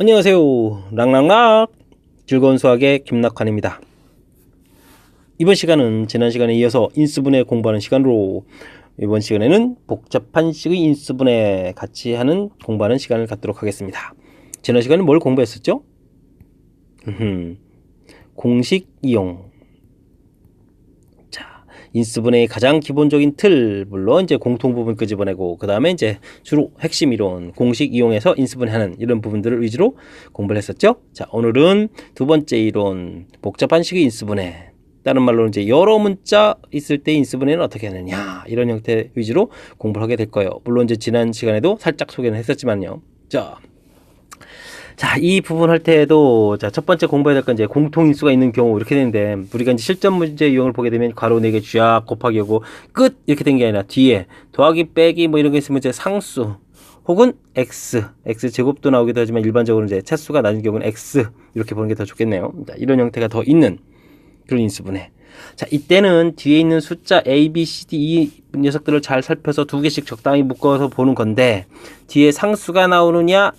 안녕하세요. 락락락 즐거운 수학의 김낙환입니다. 이번 시간은 지난 시간에 이어서 인수분해 공부하는 시간으로 이번 시간에는 복잡한 식의 인수분해 같이 하는 공부하는 시간을 갖도록 하겠습니다. 지난 시간에 뭘 공부했었죠? 공식 이용. 인수분해의 가장 기본적인 틀, 물론 이제 공통 부분 끄집어내고, 그 다음에 이제 주로 핵심 이론, 공식 이용해서 인수분해하는 이런 부분들을 위주로 공부를 했었죠. 자, 오늘은 두 번째 이론, 복잡한 식의 인수분해. 다른 말로는 이제 여러 문자 있을 때 인수분해는 어떻게 하느냐, 이런 형태 위주로 공부를 하게 될 거예요. 물론 이제 지난 시간에도 살짝 소개는 했었지만요. 자, 이 부분 할 때에도, 자, 첫 번째 공부해야 될 건 이제 공통인수가 있는 경우 이렇게 되는데, 우리가 이제 실전 문제 유형을 보게 되면 괄호 4개 쥐약 곱하기 하고 끝! 이렇게 된 게 아니라 뒤에 더하기 빼기 뭐 이런 게 있으면 이제 상수 혹은 x 제곱도 나오기도 하지만 일반적으로 이제 차수가 낮은 경우는 x 이렇게 보는 게 더 좋겠네요. 자, 이런 형태가 더 있는 그런 인수분해. 자, 이때는 뒤에 있는 숫자 A, B, C, D, 이 녀석들을 잘 살펴서 두 개씩 적당히 묶어서 보는 건데, 뒤에 상수가 나오느냐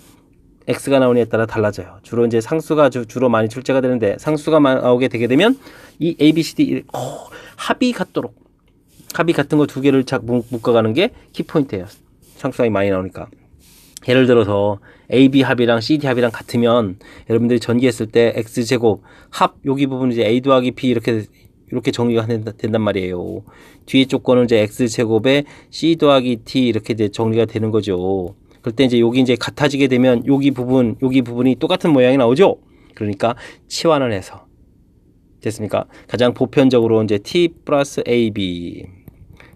x가 나오느냐에 따라 달라져요. 주로 이제 상수가 주로 많이 출제가 되는데, 상수가 나오게 되게 되면 이 A, B, C, D 합이 같은 거 두 개를 묶어가는 게 키포인트예요. 상수가 많이 나오니까. 예를 들어서 A, B 합이랑 C, D 합이랑 같으면 여러분들이 전기했을 때 x제곱 합 여기 부분은 이제 A 더하기 B 이렇게 정리가 된단 말이에요. 뒤에 조건은 이제 x제곱에 C 더하기 T 이렇게 이제 정리가 되는 거죠. 그때 이제 여기 이제 같아지게 되면 여기 부분이 똑같은 모양이 나오죠. 그러니까 치환을 해서 됐습니까? 가장 보편적으로 이제 t 플러스 ab,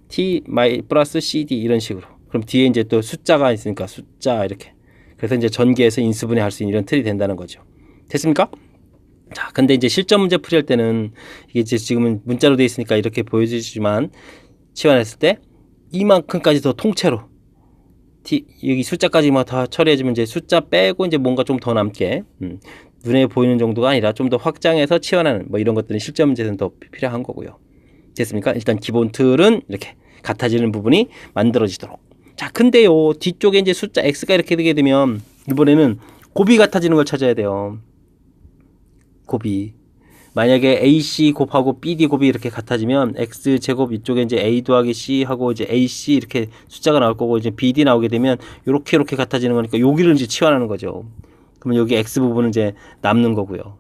t 플러스 cd 이런 식으로. 그럼 뒤에 이제 또 숫자가 있으니까 숫자 이렇게. 그래서 이제 전개해서 인수분해 할 수 있는 이런 틀이 된다는 거죠. 됐습니까? 자, 근데 이제 실전 문제 풀이할 때는 이게 이제 지금은 문자로 되어 있으니까 이렇게 보여주지만 치환했을 때 이만큼까지 더 통째로 여기 숫자까지만 다 처리해주면 이제 숫자 빼고 이제 뭔가 좀 더 남게 눈에 보이는 정도가 아니라 좀 더 확장해서 치환하는 뭐 이런 것들은 실전 문제에서는 더 필요한 거고요. 됐습니까? 일단 기본 틀은 이렇게 같아지는 부분이 만들어지도록. 자, 근데요 뒤쪽에 이제 숫자 x가 이렇게 되게 되면 이번에는 곱이 같아지는 걸 찾아야 돼요. 곱이. 만약에 AC 곱하고 BD 곱이 이렇게 같아지면 X제곱 이쪽에 이제 A 더하기 C 하고 이제 AC 이렇게 숫자가 나올 거고, 이제 BD 나오게 되면 이렇게 같아지는 거니까 여기를 이제 치환하는 거죠. 그러면 여기 X 부분은 이제 남는 거고요.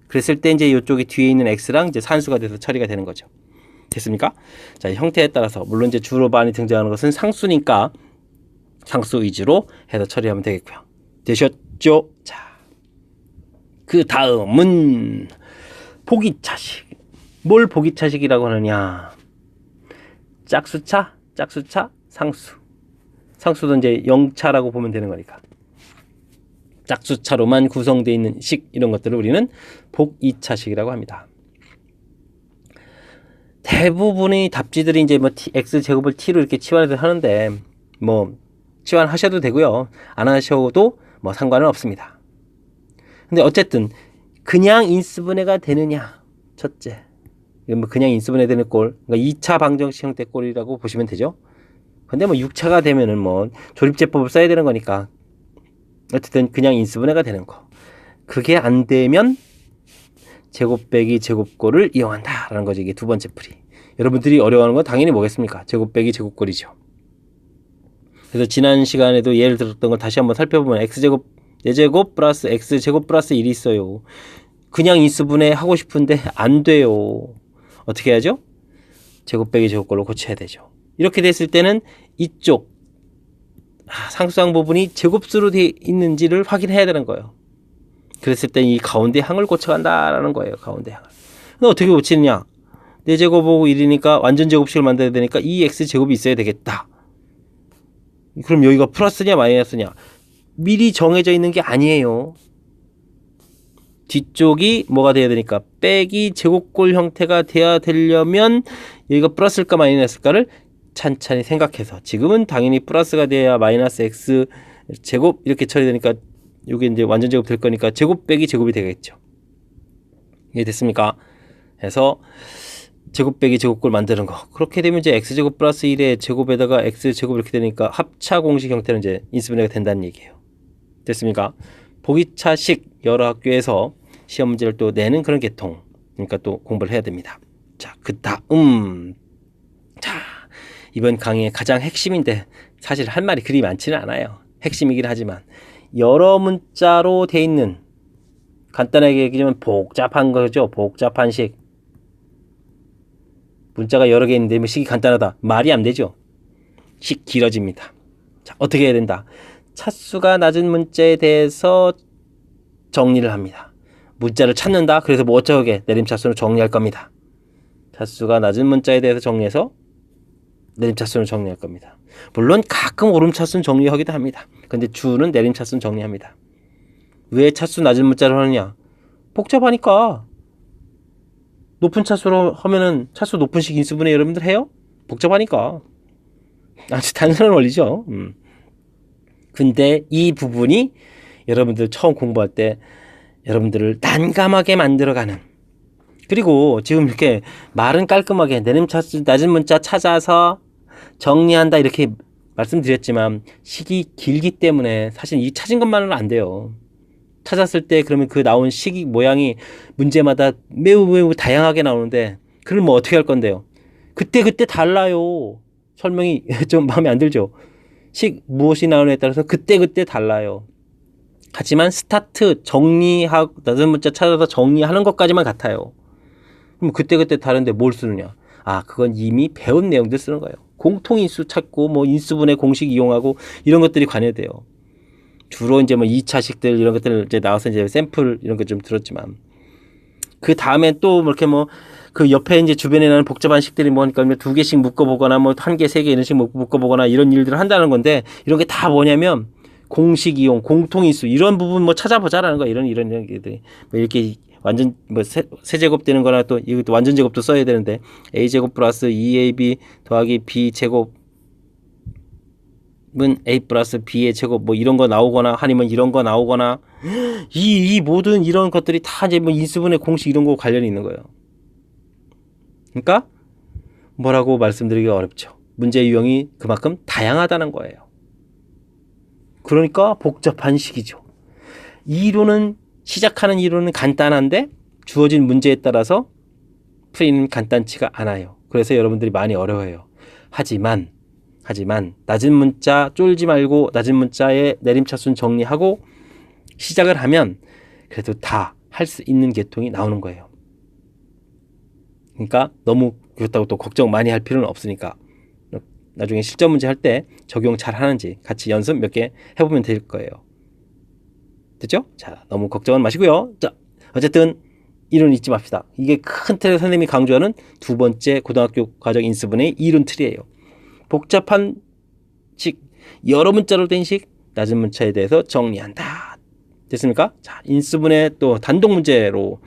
그랬을 때 이제 이쪽에 뒤에 있는 X랑 이제 산수가 돼서 처리가 되는 거죠. 됐습니까? 자, 형태에 따라서 물론 이제 주로 많이 등장하는 것은 상수니까 상수 위주로 해서 처리하면 되겠고요. 되셨죠? 자, 그 다음은 보기차식. 뭘 보기차식이라고 하느냐? 짝수차, 상수. 상수도 이제 0차라고 보면 되는 거니까. 짝수차로만 구성되어 있는 식, 이런 것들을 우리는 복이차식이라고 합니다. 대부분의 답지들이 이제 뭐 x제곱을 t로 이렇게 치환해서 하는데, 뭐 치환하셔도 되고요. 안 하셔도 뭐 상관은 없습니다. 근데 어쨌든 그냥 인수분해가 되느냐? 첫째. 이건 뭐 그냥 인수분해 되는 꼴. 그러니까 2차 방정식 형태 꼴이라고 보시면 되죠. 근데 뭐 6차가 되면은 뭐 조립제법을 써야 되는 거니까. 어쨌든 그냥 인수분해가 되는 거. 그게 안 되면 제곱 빼기 제곱꼴을 이용한다라는 거죠. 이게 두 번째 풀이. 여러분들이 어려워하는 건 당연히 뭐겠습니까? 제곱 빼기 제곱꼴이죠. 그래서 지난 시간에도 예를 들었던 걸 다시 한번 살펴보면 x제곱 4제곱 플러스 x제곱 플러스 1이 있어요. 그냥 인수분해 하고 싶은데 안 돼요. 어떻게 해야죠? 제곱 빼기 제곱꼴로 고쳐야 되죠. 이렇게 됐을 때는 이쪽 상수항 부분이 제곱수로 되어 있는지를 확인해야 되는 거예요. 그랬을 때 이 가운데 항을 고쳐간다라는 거예요. 가운데 항을. 근데 어떻게 고치느냐? 4제곱하고 1이니까 완전 제곱식을 만들어야 되니까 이 x제곱이 있어야 되겠다. 그럼 여기가 플러스냐 마이너스냐? 미리 정해져 있는 게 아니에요. 뒤쪽이 뭐가 돼야 되니까 빼기 제곱꼴 형태가 돼야 되려면 여기가 플러스일까 마이너스일까를 찬찬히 생각해서, 지금은 당연히 플러스가 돼야 마이너스 x 제곱 이렇게 처리되니까 여기 이제 완전 제곱 될 거니까 제곱 빼기 제곱이 되겠죠. 이해됐습니까? 해서 제곱 빼기 제곱꼴 만드는 거. 그렇게 되면 이제 x제곱 플러스 1의 제곱에다가 x제곱 이렇게 되니까 합차 공식 형태는 이제 인수분해가 된다는 얘기예요. 됐습니까? 보기차식 여러 학교에서 시험 문제를 또 내는 그런 계통. 그러니까 또 공부를 해야 됩니다. 자, 그 다음. 자, 이번 강의의 가장 핵심인데 사실 할 말이 그리 많지는 않아요. 핵심이긴 하지만 여러 문자로 돼 있는, 간단하게 얘기하면 복잡한 거죠. 복잡한 식. 문자가 여러 개 있는데 뭐 식이 간단하다. 말이 안 되죠. 식 길어집니다. 자, 어떻게 해야 된다? 차수가 낮은 문자에 대해서 정리를 합니다. 문자를 찾는다. 그래서 뭐 어쩌게 내림차순으로 정리할 겁니다. 차수가 낮은 문자에 대해서 정리해서 내림차순으로 정리할 겁니다. 물론 가끔 오름차순 정리하기도 합니다. 근데 주는 내림차순 정리합니다. 왜 차수 낮은 문자를 하느냐? 복잡하니까. 높은 차수로 하면은 차수 높은 식 인수분해 여러분들 해요? 복잡하니까. 아주 단순한 원리죠. 근데 이 부분이 여러분들 처음 공부할 때 여러분들을 난감하게 만들어가는, 그리고 지금 이렇게 말은 깔끔하게 내림차수 낮은 문자 찾아서 정리한다 이렇게 말씀드렸지만 식이 길기 때문에 사실 이 찾은 것만으로는 안 돼요. 찾았을 때 그러면 그 나온 식이 모양이 문제마다 매우 다양하게 나오는데 그걸 뭐 어떻게 할 건데요? 그때 달라요. 설명이 좀 마음에 안 들죠? 식 무엇이 나오느냐에 따라서 그때 달라요. 하지만 스타트 정리하고 낮은 문자 찾아서 정리하는 것까지만 같아요. 그럼 그때 다른데 뭘 쓰느냐? 아, 그건 이미 배운 내용들 쓰는 거예요. 공통인수 찾고 뭐 인수분해 공식 이용하고 이런 것들이 관여돼요. 주로 이제 뭐 2차식들 이런 것들 이제 나와서 이제 샘플 이런 거 좀 들었지만, 그 다음에 또 이렇게 뭐 그 옆에 이제 주변에 나는 복잡한 식들이 뭐니까 두 개씩 묶어보거나 뭐 한 개, 세 개 이런 식 묶어보거나 이런 일들을 한다는 건데, 이런 게 다 뭐냐면 공식 이용, 공통인수 이런 부분 뭐 찾아보자라는 거. 이런 게들이 뭐 이렇게 완전 뭐 세제곱 되는 거나 또 이것도 완전 제곱도 써야 되는데 a제곱 플러스 2ab 더하기 b제곱 은 a 플러스 b의 제곱 뭐 이런 거 나오거나 아니면 이런 거 나오거나, 이 모든 이런 것들이 다 이제 뭐 인수분해 공식 이런 거 관련이 있는 거예요. 그러니까 뭐라고 말씀드리기 어렵죠. 문제 유형이 그만큼 다양하다는 거예요. 그러니까 복잡한 식이죠. 이론은 시작하는 이론은 간단한데 주어진 문제에 따라서 풀이는 간단치가 않아요. 그래서 여러분들이 많이 어려워해요. 하지만 낮은 문자 쫄지 말고 낮은 문자의 내림차순 정리하고 시작을 하면 그래도 다 할 수 있는 계통이 나오는 거예요. 그러니까 너무 그렇다고 또 걱정 많이 할 필요는 없으니까 나중에 실전 문제 할 때 적용 잘 하는지 같이 연습 몇 개 해보면 될 거예요. 됐죠? 자, 너무 걱정은 마시고요. 자, 어쨌든 이론 잊지 맙시다. 이게 큰 틀에서 선생님이 강조하는 두 번째 고등학교 과정 인수분해의 이론 틀이에요. 복잡한 식, 여러 문자로 된 식, 낮은 문자에 대해서 정리한다. 됐습니까? 자, 인수분해 또 단독 문제로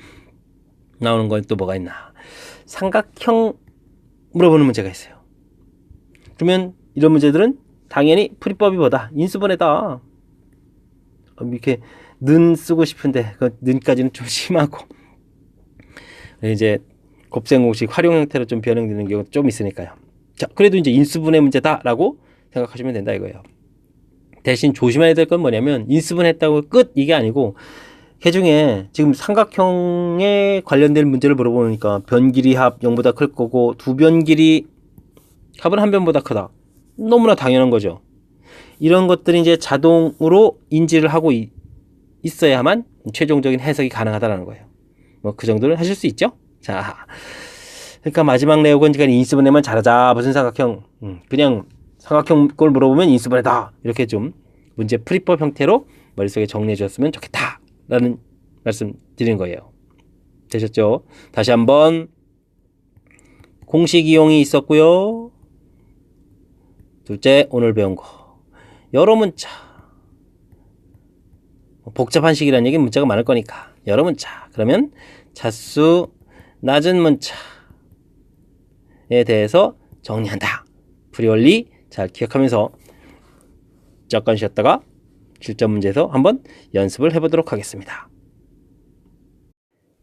나오는 건 또 뭐가 있나? 삼각형 물어보는 문제가 있어요. 그러면 이런 문제들은 당연히 풀이법이 뭐다? 인수분해다. 이렇게 는 쓰고 싶은데 그 는까지는 좀 심하고 이제 곱셈 공식 활용 형태로 좀 변형되는 경우도 좀 있으니까요. 자, 그래도 이제 인수분해 문제다라고 생각하시면 된다 이거예요. 대신 조심해야 될 건 뭐냐면 인수분해했다고 끝 이게 아니고, 개중에 지금 삼각형에 관련된 문제를 물어보니까 변 길이 합 0보다 클 거고 두 변 길이 합은 한 변보다 크다. 너무나 당연한 거죠. 이런 것들이 이제 자동으로 인지를 하고 있어야만 최종적인 해석이 가능하다는 거예요. 뭐 그 정도는 하실 수 있죠? 자, 그러니까 마지막 내용은 인수분해만 잘하자. 무슨 삼각형? 그냥 삼각형 걸 물어보면 인수분해다. 이렇게 좀 문제 풀이법 형태로 머릿속에 정리해 주셨으면 좋겠다. 라는 말씀 드리는 거예요. 되셨죠? 다시 한번 공식 이용이 있었고요. 둘째, 오늘 배운 거 여러 문자. 복잡한 식이라는 얘기는 문자가 많을 거니까 여러 문자. 그러면 차수 낮은 문자에 대해서 정리한다. 풀이 원리 잘 기억하면서 잠깐 쉬었다가 실전 문제에서 한번 연습을 해보도록 하겠습니다.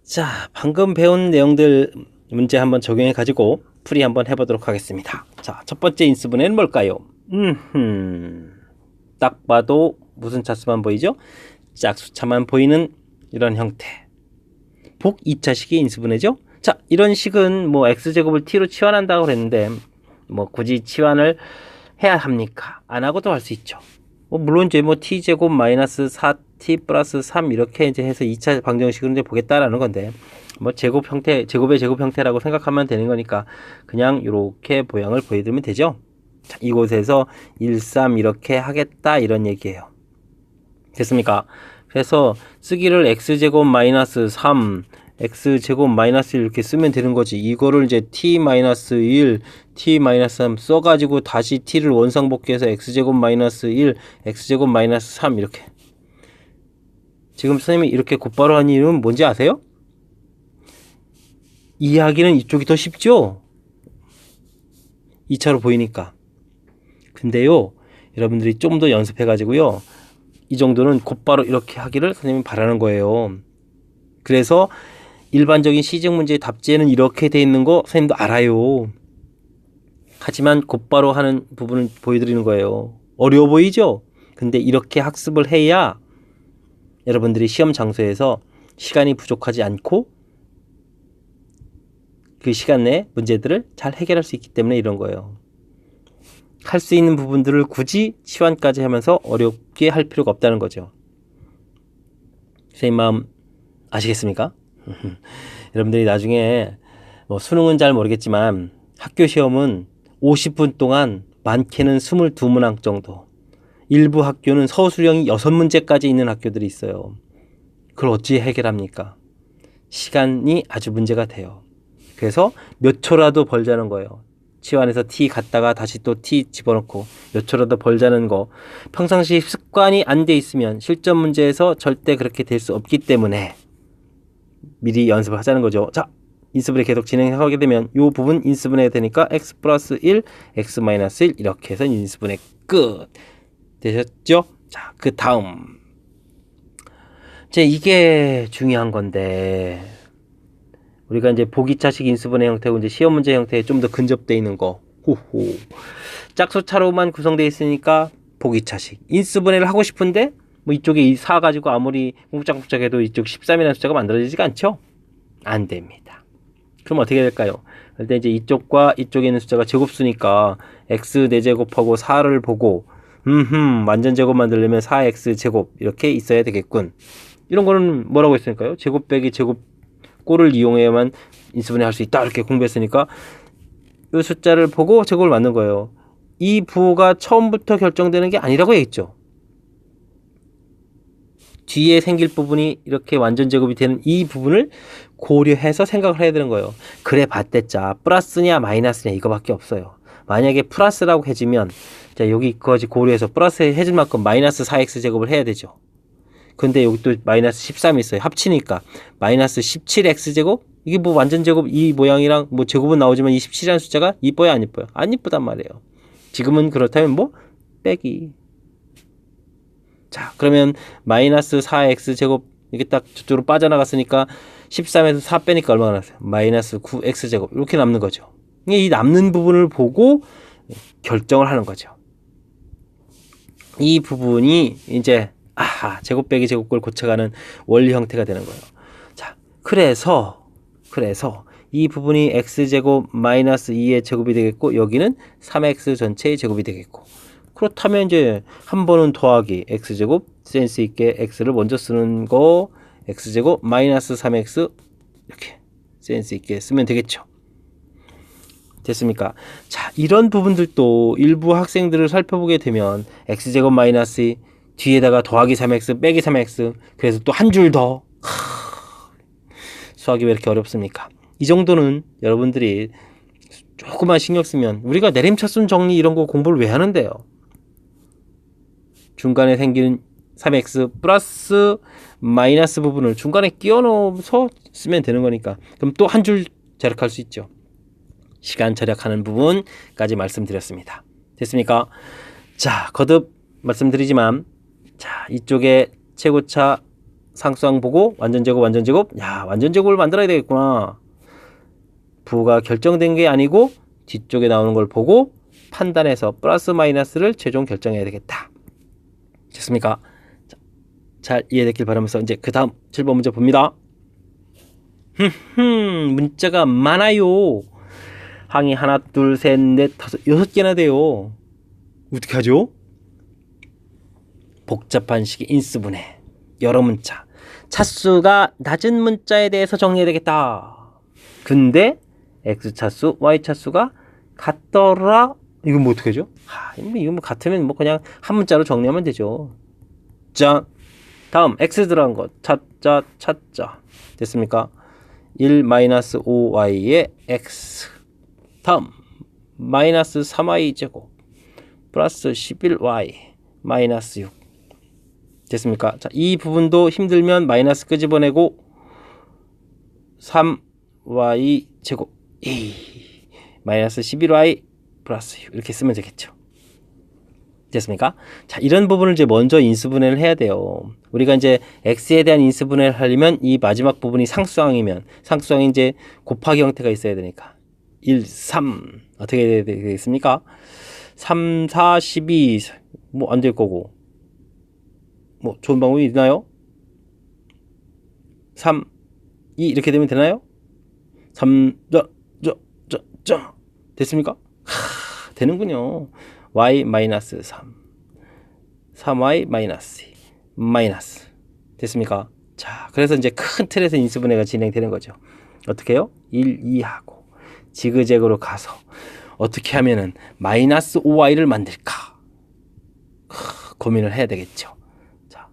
자, 방금 배운 내용들 문제 한번 적용해 가지고 풀이 한번 해보도록 하겠습니다. 자, 첫 번째 인수분해는 뭘까요? 딱 봐도 무슨 차수만 보이죠? 짝수차만 보이는 이런 형태. 복 2차식이 인수분해죠. 자, 이런 식은 뭐 x제곱을 t로 치환한다고 그랬는데 뭐 굳이 치환을 해야 합니까? 안 하고도 할 수 있죠. 물론 이제 뭐 t제곱 마이너스 4t 플러스 3 이렇게 이제 해서 2차 방정식으로 이제 보겠다라는 건데 뭐 제곱 형태, 제곱의 제곱 형태라고 생각하면 되는 거니까 그냥 이렇게 모양을 보여드리면 되죠. 자, 이곳에서 1, 3 이렇게 하겠다 이런 얘기예요. 됐습니까? 그래서 쓰기를 x제곱 마이너스 3 x제곱 마이너스 1 이렇게 쓰면 되는 거지. 이거를 이제 t 마이너스 1 t 마이너스 3 써가지고 다시 t를 원상복귀해서 x제곱 마이너스 1 x제곱 마이너스 3 이렇게. 지금 선생님이 이렇게 곧바로 한 이유는 뭔지 아세요? 이해하기는 이쪽이 더 쉽죠? 2차로 보이니까. 근데요, 여러분들이 좀 더 연습해가지고요, 이 정도는 곧바로 이렇게 하기를 선생님이 바라는 거예요. 그래서 일반적인 시중 문제의 답지에는 이렇게 돼 있는 거 선생님도 알아요. 하지만 곧바로 하는 부분을 보여드리는 거예요. 어려워 보이죠? 근데 이렇게 학습을 해야 여러분들이 시험 장소에서 시간이 부족하지 않고 그 시간 내에 문제들을 잘 해결할 수 있기 때문에 이런 거예요. 할 수 있는 부분들을 굳이 치환까지 하면서 어렵게 할 필요가 없다는 거죠. 선생님 마음 아시겠습니까? 여러분들이 나중에 뭐 수능은 잘 모르겠지만 학교 시험은 50분 동안 많게는 22문항 정도, 일부 학교는 서술형이 6문제까지 있는 학교들이 있어요. 그걸 어찌 해결합니까? 시간이 아주 문제가 돼요. 그래서 몇 초라도 벌자는 거예요. 치환해서 t 갔다가 다시 또 t 집어넣고 몇 초라도 벌자는 거. 평상시 습관이 안 돼 있으면 실전 문제에서 절대 그렇게 될 수 없기 때문에 미리 연습을 하자는 거죠. 자, 인수분해 계속 진행하게 되면 이 부분 인수분해 되니까 x 플러스 1, x 마이너스 1 이렇게 해서 인수분해 끝. 되셨죠? 자, 그 다음 이제 이게 중요한 건데 우리가 이제 보기차식 인수분해 형태고 이제 시험 문제 형태에 좀 더 근접되어 있는 거. 호호. 짝수차로만 구성되어 있으니까 보기차식. 인수분해를 하고 싶은데 뭐 이쪽에 4 가지고 아무리 뭉짝뭉짝해도 이쪽 13이라는 숫자가 만들어지지가 않죠? 안 됩니다. 그럼 어떻게 될까요? 그때 이제 이쪽과 이쪽에 있는 숫자가 제곱수니까 x 4제곱하고 4를 보고 완전 제곱 만들려면 4x 제곱 이렇게 있어야 되겠군. 이런 거는 뭐라고 했으니까요? 제곱 빼기 제곱 꼴을 이용해야만 인수분해 할 수 있다 이렇게 공부했으니까 이 숫자를 보고 제곱을 만든 거예요. 이 부호가 처음부터 결정되는 게 아니라고 했죠. 뒤에 생길 부분이 이렇게 완전 제곱이 되는 이 부분을 고려해서 생각을 해야 되는 거예요. 그래 봤댔자 플러스냐 마이너스냐 이거밖에 없어요. 만약에 플러스라고 해주면 자 여기까지 고려해서 플러스 해줄 만큼 마이너스 4x 제곱을 해야 되죠. 근데 여기 또 마이너스 13이 있어요. 합치니까 마이너스 17x 제곱? 이게 뭐 완전 제곱 이 모양이랑 뭐 제곱은 나오지만 이 17이라는 숫자가 이뻐요 안 이뻐요? 안 이쁘단 말이에요. 지금은 그렇다면 뭐 빼기. 자 그러면 마이너스 4x 제곱 이게 딱 저쪽으로 빠져나갔으니까 13에서 4 빼니까 얼마나 나왔어요? 마이너스 9x 제곱 이렇게 남는 거죠. 이 남는 부분을 보고 결정을 하는 거죠. 이 부분이 이제 아하 제곱 빼기 제곱꼴 고쳐가는 원리 형태가 되는 거예요. 자 그래서 이 부분이 x제곱 마이너스 2의 제곱이 되겠고 여기는 3x 전체의 제곱이 되겠고 그렇다면 이제 한 번은 더하기 x제곱 센스 있게 x를 먼저 쓰는 거 x제곱 마이너스 3x 이렇게 센스 있게 쓰면 되겠죠. 됐습니까? 자 이런 부분들도 일부 학생들을 살펴보게 되면 x제곱 마이너스 2 뒤에다가 더하기 3x 빼기 3x 그래서 또 한 줄 더 수학이 왜 이렇게 어렵습니까? 이 정도는 여러분들이 조금만 신경 쓰면 우리가 내림차순 정리 이런 거 공부를 왜 하는데요? 중간에 생기는 3x 플러스 마이너스 부분을 중간에 끼워 넣어서 쓰면 되는 거니까 그럼 또 한 줄 절약할 수 있죠. 시간 절약하는 부분까지 말씀드렸습니다. 됐습니까? 자 거듭 말씀드리지만 자 이쪽에 최고차 상수항 보고 완전제곱 야 완전제곱을 만들어야 되겠구나. 부호가 결정된 게 아니고 뒤쪽에 나오는 걸 보고 판단해서 플러스 마이너스를 최종 결정해야 되겠다. 됐습니까? 자, 잘 이해됐길 바라면서 이제 그 다음 7번 문제 봅니다. 문자가 많아요. 항이 하나, 둘, 셋, 넷, 다섯, 6개나 돼요. 어떻게 하죠? 복잡한 식의 인수분해, 여러 문자, 차수가 낮은 문자에 대해서 정리해야 되겠다. 근데 X차수, Y차수가 같더라? 이건 뭐 어떻게 하죠? 이건 뭐 같으면 뭐 그냥 한 문자로 정리하면 되죠. 자, 다음 X 들어간 거 찾자. 됐습니까? 1-5y의 X. 다음 마이너스 3y 제곱 플러스 11y 마이너스 6. 됐습니까? 자, 이 부분도 힘들면 마이너스 끄집어내고 3y 제곱 마이너스 11y 플러스 6 이렇게 쓰면 되겠죠. 됐습니까? 자, 이런 부분을 이제 먼저 인수분해를 해야 돼요. 우리가 이제 x에 대한 인수분해를 하려면 이 마지막 부분이 상수항이면 상수항이 이제 곱하기 형태가 있어야 되니까 1, 3 어떻게 되겠습니까? 3, 4, 12 뭐 안 될 거고 뭐 좋은 방법이 있나요? 3, 2 이렇게 되면 되나요? 3, 됐습니까? 되는군요. y 마이너스 3, 3y 마이너스 2, 마이너스. 됐습니까? 자, 그래서 이제 큰 틀에서 인수분해가 진행되는 거죠. 어떻게 해요? 1, 2하고 지그재그로 가서 어떻게 하면은 마이너스 5y를 만들까? 고민을 해야 되겠죠. 자,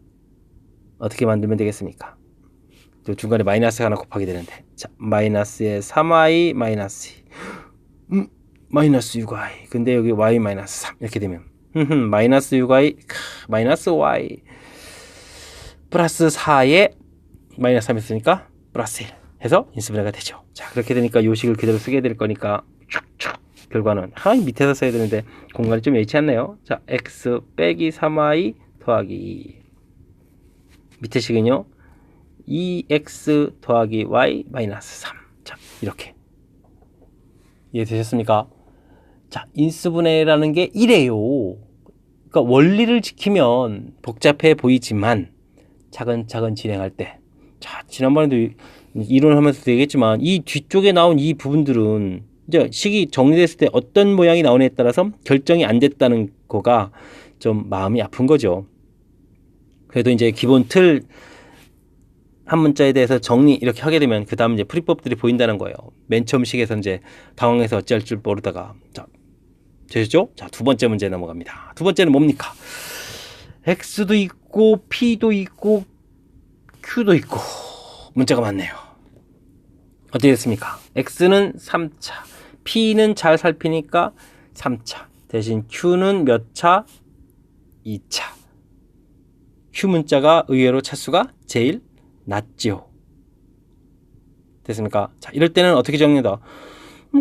어떻게 만들면 되겠습니까? 또 중간에 마이너스가 하나 곱하게 되는데, 자, 마이너스에 3y 마이너스 2, 마이너스 6y. 근데 여기 y 마이너스 3 이렇게 되면 마이너스 6y 마이너스 y 플러스 4에 마이너스 3 있으니까 플러스 1 해서 인수분해가 되죠. 자, 그렇게 되니까 요식을 그대로 쓰게 될 거니까 쭉쭉 결과는 밑에서 써야 되는데 공간이 좀 여의치 않네요. 자, x 빼기 3y 더하기 2. 밑에 식은요 2x 더하기 y 마이너스 3. 자, 이렇게 이해되셨습니까? 자, 인수분해라는 게 이래요. 그러니까 원리를 지키면 복잡해 보이지만 차근차근 진행할 때, 자, 지난번에도 이론하면서 얘기했지만 이 뒤쪽에 나온 이 부분들은 이제 식이 정리됐을 때 어떤 모양이 나오느냐에 따라서 결정이 안 됐다는 거가 좀 마음이 아픈 거죠. 그래도 이제 기본 틀 한 문자에 대해서 정리 이렇게 하게 되면 그 다음 이제 풀이법들이 보인다는 거예요. 맨 처음 식에서 이제 당황해서 어찌할 줄 모르다가. 자, 되셨죠? 자, 두 번째 문제 넘어갑니다. 두 번째는 뭡니까? x도 있고 p도 있고 q도 있고 문자가 많네요. 어떻게 됐습니까? x는 3차, p는 잘 살피니까 3차, 대신 q는 몇 차? 2차. q 문자가 의외로 차수가 제일 낮죠. 됐습니까? 자, 이럴 때는 어떻게 정리다?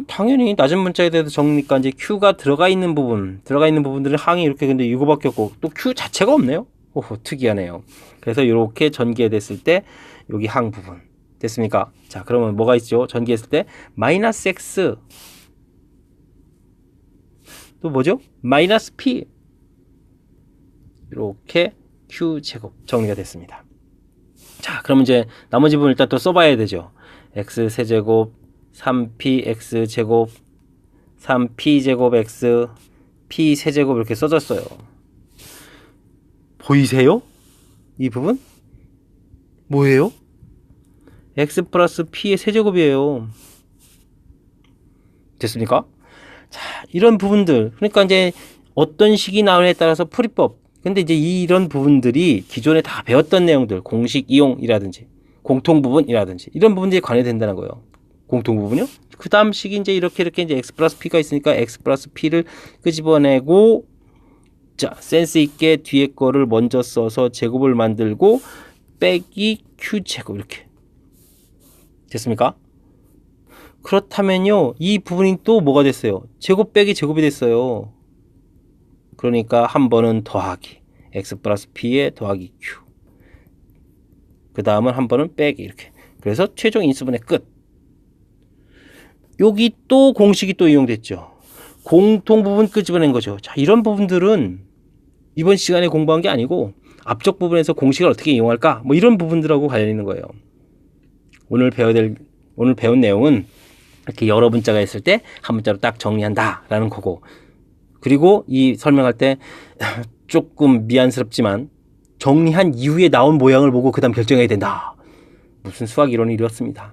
당연히 낮은 문자에 대해서 정리니까 이제 q가 들어가 있는 부분들은 항이 이렇게 근데 이거밖에 없고 또 q 자체가 없네요. 오호, 특이하네요. 그래서 이렇게 전개됐을 때 여기 항 부분 됐습니까? 자, 그러면 뭐가 있죠? 전개했을 때 마이너스 x 또 뭐죠? 마이너스 p 이렇게 q 제곱 정리가 됐습니다. 자, 그럼 이제 나머지 부분 일단 또 써봐야 되죠. x 세제곱 3px 제곱 3p 제곱 x p 세제곱 이렇게 써졌어요. 보이세요? 이 부분? 뭐예요? x 플러스 p의 세제곱이에요. 됐습니까? 자, 이런 부분들, 그러니까 이제 어떤 식이 나오느냐에 따라서 풀이법, 근데 이제 이런 부분들이 기존에 다 배웠던 내용들, 공식 이용이라든지 공통 부분이라든지 이런 부분들이 관여된다는 거예요. 공통 부분이요? 그 다음 식이 이제 이렇게 이제 x 플러스 p가 있으니까 x 플러스 p를 끄집어내고, 자, 센스 있게 뒤에 거를 먼저 써서 제곱을 만들고 빼기 q 제곱 이렇게 됐습니까? 그렇다면요, 이 부분이 또 뭐가 됐어요? 제곱 빼기 제곱이 됐어요. 그러니까 한 번은 더하기 x 플러스 p에 더하기 q, 그 다음은 한 번은 빼기 이렇게. 그래서 최종 인수분해 끝. 여기 또 공식이 또 이용됐죠. 공통 부분 끄집어낸 거죠. 자, 이런 부분들은 이번 시간에 공부한 게 아니고 앞쪽 부분에서 공식을 어떻게 이용할까? 뭐 이런 부분들하고 관련 있는 거예요. 오늘 배운 내용은 이렇게 여러 문자가 있을 때 한 문자로 딱 정리한다라는 거고, 그리고 이 설명할 때 조금 미안스럽지만 정리한 이후에 나온 모양을 보고 그 다음 결정해야 된다. 무슨 수학 이론이 이렇습니다.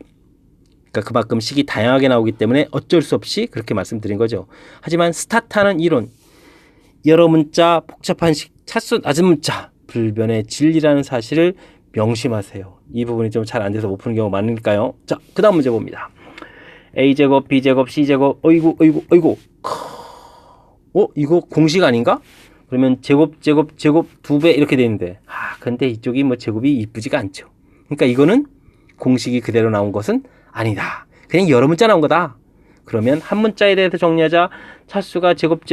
그러니까 그만큼 식이 다양하게 나오기 때문에 어쩔 수 없이 그렇게 말씀드린 거죠. 하지만 스타트하는 이론, 여러 문자, 복잡한 식, 차수 낮은 문자, 불변의 진리라는 사실을 명심하세요. 이 부분이 좀 잘 안 돼서 못 푸는 경우가 많으니까요. 자, 그 다음 문제 봅니다. A제곱, B제곱, C제곱, 어이구. 이거 공식 아닌가? 그러면 제곱 두 배 이렇게 되는데, 근데 이쪽이 뭐 제곱이 이쁘지가 않죠. 그러니까 이거는 공식이 그대로 나온 것은 아니다. 그냥 여러 문자 나온 거다. 그러면 한 문자에 대해서 정리하자. 차수가 제곱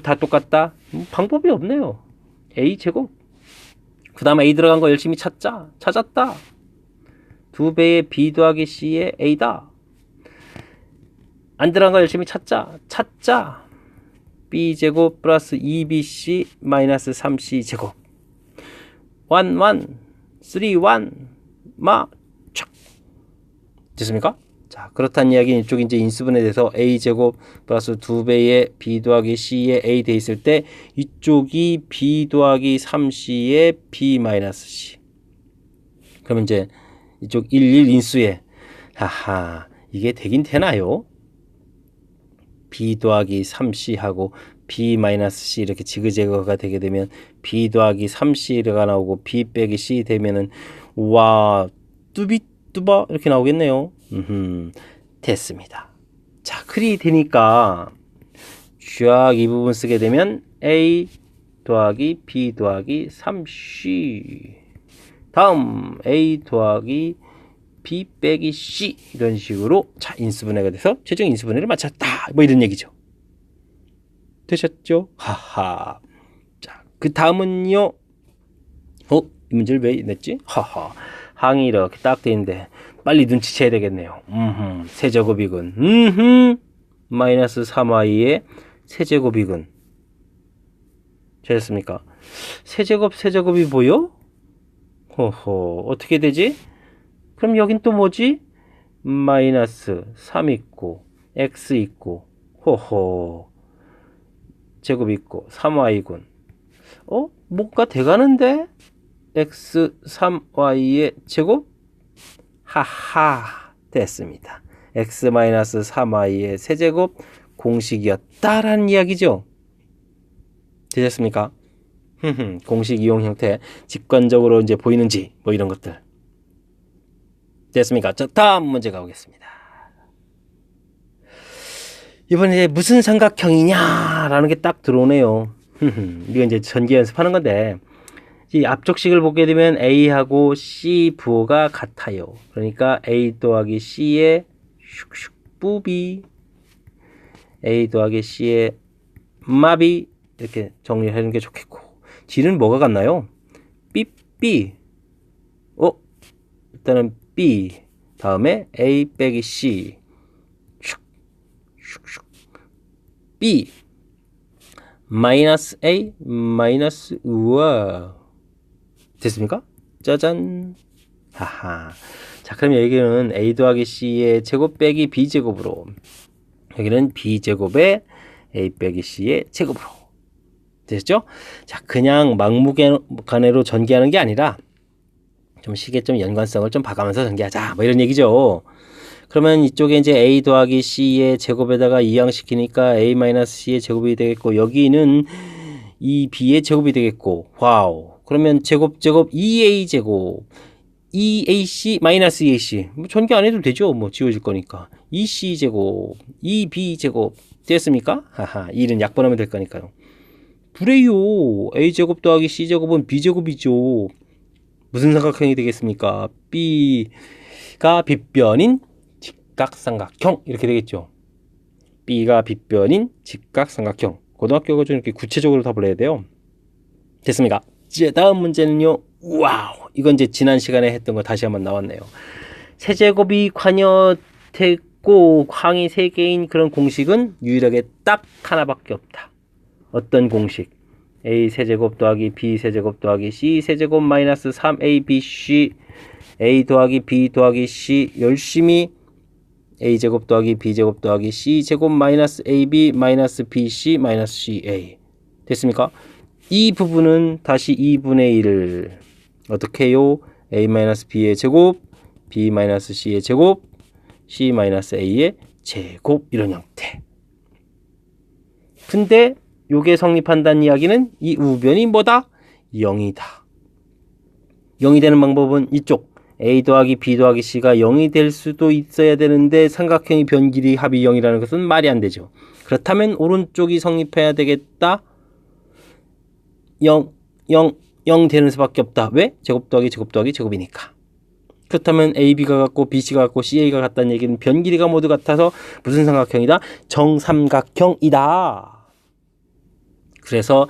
다 똑같다. 방법이 없네요. A제곱. 그 다음 A 들어간 거 열심히 찾았다. 2배의 B 더하기 C의 A다. 안 들어간 거 열심히 찾자. B제곱 플러스 2BC 마이너스 3C 제곱. 1, 3, 1, 촥. 됐습니까? 자, 그렇다는 이야기는 이쪽 이제 인수분해 돼서 A제곱 플러스 2배의 B 더하기 C의 A 돼 있을 때 이쪽이 B 더하기 3C의 B 마이너스 C. 그러면 이제 이쪽 1 인수에 이게 되긴 되나요? B 더하기 3C하고 B 마이너스 C 이렇게 지그재그가 되게 되면 B 더하기 3C가 나오고 B 빼기 C 되면은 와 뚜비뚜바 이렇게 나오겠네요. 됐습니다. 자, 클이 되니까 쫙 이 부분 쓰게 되면 A 더하기 B 더하기 3C 다음 A 더하기 B 빼기 C 이런 식으로 자 인수분해가 돼서 최종 인수분해를 마쳤다. 뭐 이런 얘기죠. 되셨죠? 하하. 자, 그 다음은요. 이 문제를 왜 냈지? 항이 이렇게 딱 돼 있는데 빨리 눈치채야 되겠네요. 세제곱이군. 마이너스 3y의 세제곱이군. 되셨습니까? 세제곱이 보여? 어떻게 되지? 그럼 여긴 또 뭐지? 마이너스 3 있고 x 있고 제곱 있고 3y군. 뭔가 돼가는데? x 3y의 제곱? 됐습니다. x 마이너스 3y의 세제곱 공식이었다라는 이야기죠. 되셨습니까? 공식 이용 형태 직관적으로 이제 보이는지 뭐 이런 것들 됐습니까? 자, 다음 문제 가보겠습니다. 이번에 이제 무슨 삼각형이냐라는 게 딱 들어오네요. 이거 이제 전기 연습하는 건데 이 앞쪽식을 보게 되면 A하고 C 부호가 같아요. 그러니까 A 더하기 C의 슉슉 뿌비 A 더하기 C의 마비 이렇게 정리하는 게 좋겠고 G는 뭐가 같나요? 삐삐 일단은 B 다음에 A 빼기 C 슉슉슉 B 마이너스 A 마이너스 우와 됐습니까? 짜잔. 자, 그럼 여기는 A 더하기 C의 제곱 빼기 B 제곱으로 여기는 B 제곱에 A 빼기 C의 제곱으로 됐죠? 자, 그냥 막무가내로 전개하는 게 아니라 좀 식의 좀 연관성을 좀 봐가면서 전개하자 뭐 이런 얘기죠. 그러면 이쪽에 이제 A 더하기 C의 제곱에다가 이항시키니까 A 마이너스 C의 제곱이 되겠고 여기는 이 B의 제곱이 되겠고 와우. 그러면 제곱 2A 제곱 2AC 마이너스 2AC 뭐 전개 안 해도 되죠. 뭐 지워질 거니까 2C 제곱 2B 제곱 됐습니까? 1은 약분하면 될 거니까요. 그래요. A 제곱 더하기 C 제곱은 B 제곱이죠. 무슨 삼각형이 되겠습니까? B가 빗변인 직각삼각형 이렇게 되겠죠. B가 빗변인 직각삼각형. 고등학교가 좀 이렇게 구체적으로 답을 해야 돼요. 됐습니까? 이제 다음 문제는요. 와우. 이건 이제 지난 시간에 했던 거 다시 한번 나왔네요. 세제곱이 관여됐고 항이 3개인 그런 공식은 유일하게 딱 하나밖에 없다. 어떤 공식? a 세제곱 더하기 b 세제곱 더하기 c 세제곱 마이너스 3abc a 더하기 b 더하기 c 열심히 a제곱 더하기 b제곱 더하기 c제곱 마이너스 ab 마이너스 bc 마이너스 ca 됐습니까? 이 부분은 다시 2분의 1을 어떻게 해요? a 마이너스 b의 제곱 b 마이너스 c의 제곱 c 마이너스 a의 제곱 이런 형태. 근데 요게 성립한다는 이야기는 이 우변이 뭐다? 0이다. 0이 되는 방법은 이쪽 a 더하기 b 더하기 c가 0이 될 수도 있어야 되는데 삼각형의 변길이 합이 0이라는 것은 말이 안 되죠. 그렇다면 오른쪽이 성립해야 되겠다. 0 되는 수밖에 없다. 왜? 제곱 더하기 제곱 더하기 제곱이니까. 그렇다면 AB가 같고 BC가 같고 CA가 같다는 얘기는 변 길이가 모두 같아서 무슨 삼각형이다? 정삼각형이다. 그래서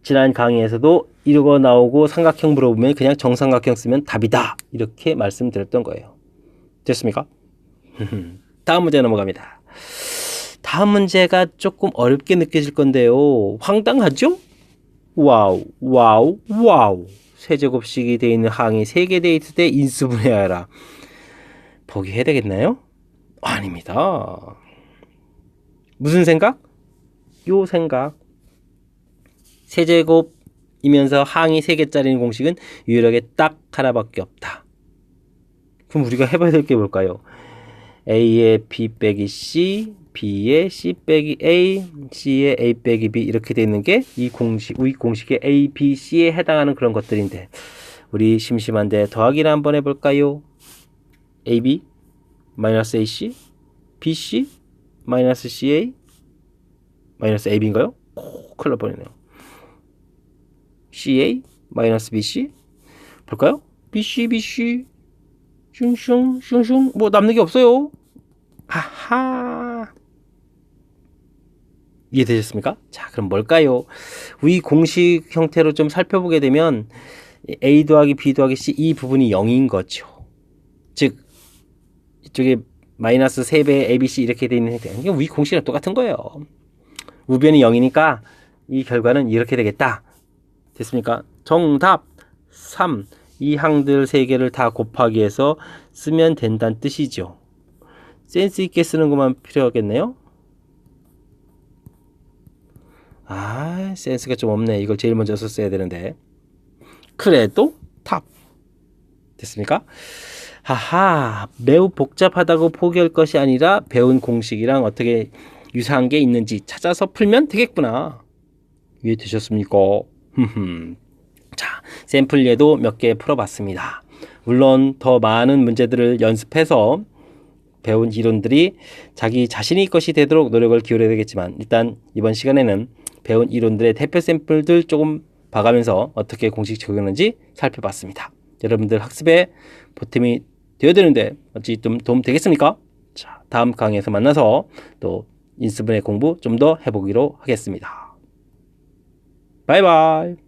지난 강의에서도 이러고 나오고 삼각형 물어보면 그냥 정삼각형 쓰면 답이다. 이렇게 말씀드렸던 거예요. 됐습니까? 다음 문제 넘어갑니다. 다음 문제가 조금 어렵게 느껴질 건데요. 황당하죠? 와우. 세제곱식이 되어 있는 항이 3개 되어 있을 때 인수분해하라. 보기 해야 되겠나요? 아닙니다. 무슨 생각? 요 생각. 세제곱이면서 항이 3개짜리 공식은 유일하게 딱 하나밖에 없다. 그럼 우리가 해봐야 될 게 뭘까요? A의 B 빼기 C, B의 C 빼기 A, C의 A 빼기 B 이렇게 되어 있는 게 이 공식의 A, B, C에 해당하는 그런 것들인데 우리 심심한데 더하기를 한번 해볼까요? AB 마이너스 AC, BC 마이너스 CA 마이너스 AB인가요? 큰일 날 뻔했네요. CA 마이너스 BC 볼까요? BC 슝슝 뭐 남는 게 없어요. 하하. 이해되셨습니까? 자, 그럼 뭘까요? 위 공식 형태로 좀 살펴보게 되면 A 더하기 B 더하기 C 이 부분이 0인 거죠. 즉 이쪽에 마이너스 3배 ABC 이렇게 되어 있는 형태. 이게 위 공식이랑 똑같은 거예요. 우변이 0이니까 이 결과는 이렇게 되겠다. 됐습니까? 정답 3. 이 항들 3개를 다 곱하기 해서 쓰면 된다는 뜻이죠. 센스 있게 쓰는 것만 필요하겠네요. 아, 센스가 좀 없네. 이걸 제일 먼저 썼어야 되는데. 그래도 탑. 됐습니까? 하하, 매우 복잡하다고 포기할 것이 아니라 배운 공식이랑 어떻게 유사한 게 있는지 찾아서 풀면 되겠구나. 이해되셨습니까? 자, 샘플 예도 몇 개 풀어봤습니다. 물론 더 많은 문제들을 연습해서 배운 이론들이 자기 자신의 것이 되도록 노력을 기울여야 되겠지만 일단 이번 시간에는 배운 이론들의 대표 샘플들 조금 봐가면서 어떻게 공식 적용하는지 살펴봤습니다. 여러분들 학습에 보탬이 되어야 되는데 어찌 좀 도움 되겠습니까? 자, 다음 강의에서 만나서 또 인수분해 공부 좀 더 해보기로 하겠습니다. 바이바이.